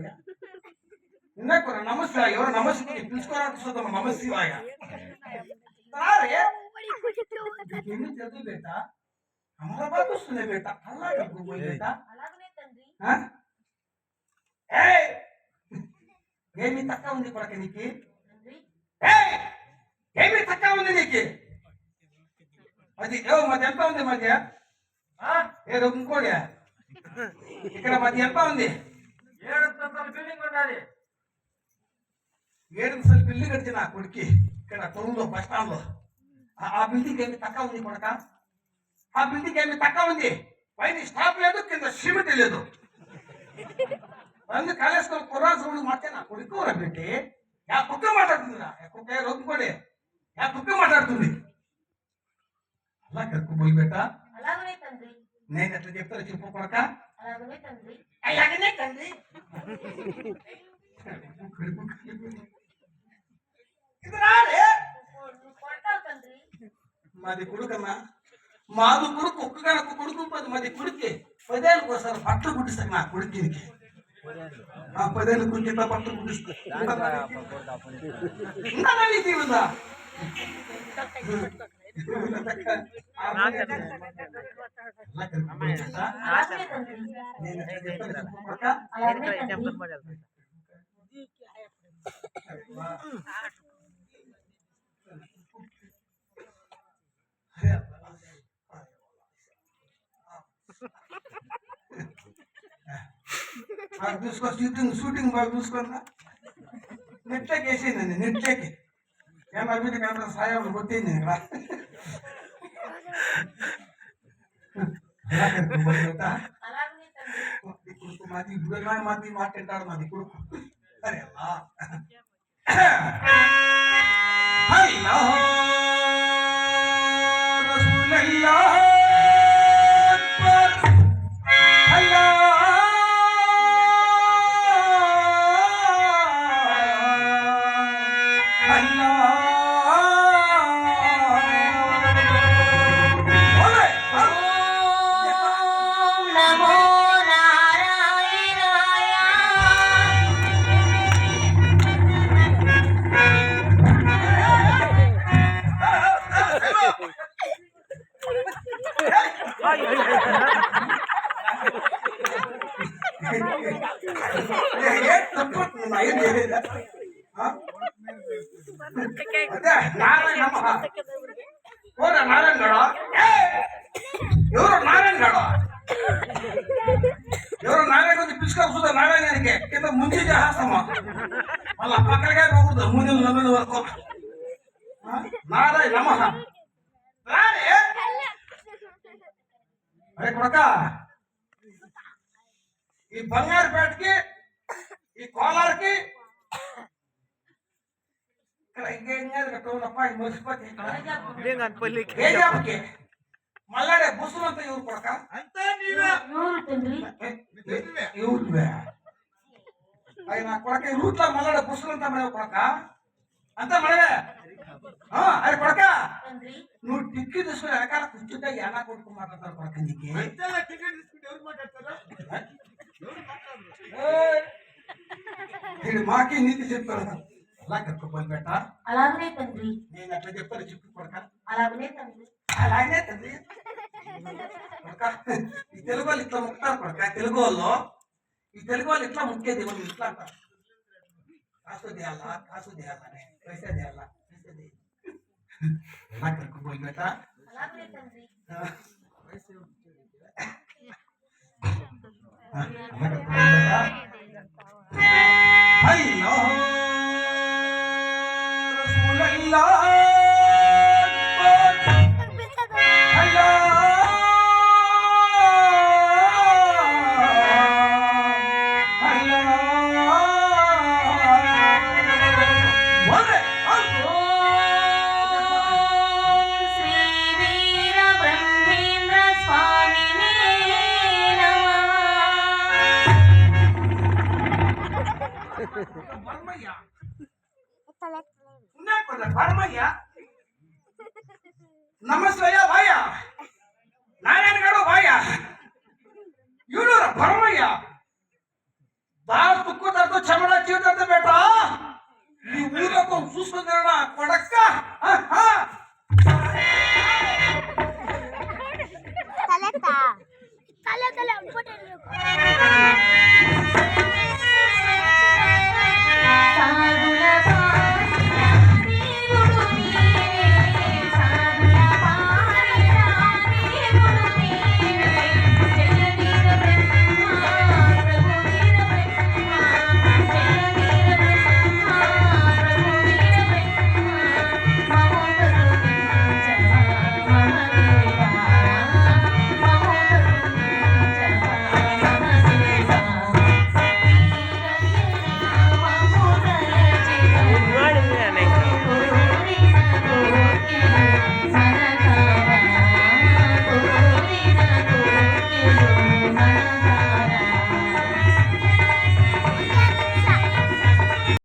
శివాయ ಇನ್ನೊಬ್ಬರ ನಮಸ್ಕಾರ ಇವರ ನಮಸ್ಕಾರ పిలుచుకోవడానికి నమ శివాయ రారే ఏమి చదువు బేటా हमारा बात तो सुने बेटा अल्लाह का बोल बेटा అలాగనే తండ్రి ఏయ్ ఏమి తక్కువ ఉంది కొడక నీకి తండ్రి ఏయ్ ఏమి తక్కువ ఉంది నీకి అది మధ్య ఎంత ఉంది మధ్య ఏదో ఇంకోటి ఇక్కడ మధ్య ఎంత ఉంది 7 అంతస్తుల బిల్డింగ్ ఉండాలి 7 అంతస్తుల బిల్డింగ్ కట్టిన కొడుకి ఇక్కడ తొరులో బస్ స్టాండ్ లో ఆ బిల్డింగ్ ఏమి తక్కువ ఉంది కొడక ఆ బిల్డింగ్ ఏమి తక్కువ ఉంది పైన స్టాప్ లేదు కింద సిమెంట్ లేదు అందు కాలేసుకొని కుర్రాసు మాటే నా కొడుకు పెట్టి ఆ కుక్క మాట్లాడుతుందిరా కుక్క రోగుకోడే ఆ కుక్క మాట్లాడుతుంది అలా కక్కుపోయి బేట అలాగనే తండ్రి నేను ఎట్లా చెప్తాను చెప్పు కొడక అలాగనే తండ్రి అలాగనే తండ్రి ఇది రాలే తండ్రి మాది కొడుకన్నా మాది కొడుకు ఒక్కగా కొడుకు మాది కొడుకే 10 ఏళ్ళకి ఒకసారి బట్టలు కుట్టిస్తాను నా కొడుకుకి 10 ఏళ్ళు కుట్టిత బట్టలు కుట్టిస్తా చూసుకో షూటింగ్ బాగా చూసుకున్నా నెట్లోకి వేసేయండి నెట్లోకి ఏమన్నా మీద కన్నా సాయం కొట్టేయండి మాది ఇప్పుడు మాది మాట్లాడారు మాది కొడుకు సరే ఎవరు నారాయణ పిలుచుకొని నారాయణకి కింద ముంచి చేస్తామా మళ్ళా పక్కనగా పోకూడదు ముందు నమ్మిన వరకు నారాయణ నమ అరే కొడక ఈ బంగారుపేటకి ఈ కోలార్కి ఇక్కడ ఇంకేం మర్చిపోతే మల్లాడే బుసులంతా ఎవరు కొడక అవి నా కొడక ఈ రూట్ లో మల్లాడే బుసులంతా మనవి కొడక అంతా మనవే అది కొడక నువ్వు టికెట్ తీసుకుని వెనకాల కూర్చుంటే ఎలా కొడుకు మాట్లాడతారు కొడక నీకు టికెట్ తీసుకుంటే ఎవరు మాట్లాడతారు మాకే నీతి చెప్తాడు అలా కట్టుకోవాలి బేట అలాగనే తండ్రి నేను అట్లా చెప్తాను చెప్పు కొడక అలాగనే తండ్రి అలాగనే తండ్రి ఈ తెలుగు వాళ్ళు ఇట్లా ముక్తారు కొడక తెలుగు వాళ్ళు ఈ తెలుగు వాళ్ళు ఇట్లా ముక్కేది వాళ్ళు ఇట్లా అంటారు కాసు దేయాలని పైసా దేయాలా ఎలా కట్టుకోవాలి బేట అలాగనే తండ్రి అయ్యో నమస్తే భయ్యా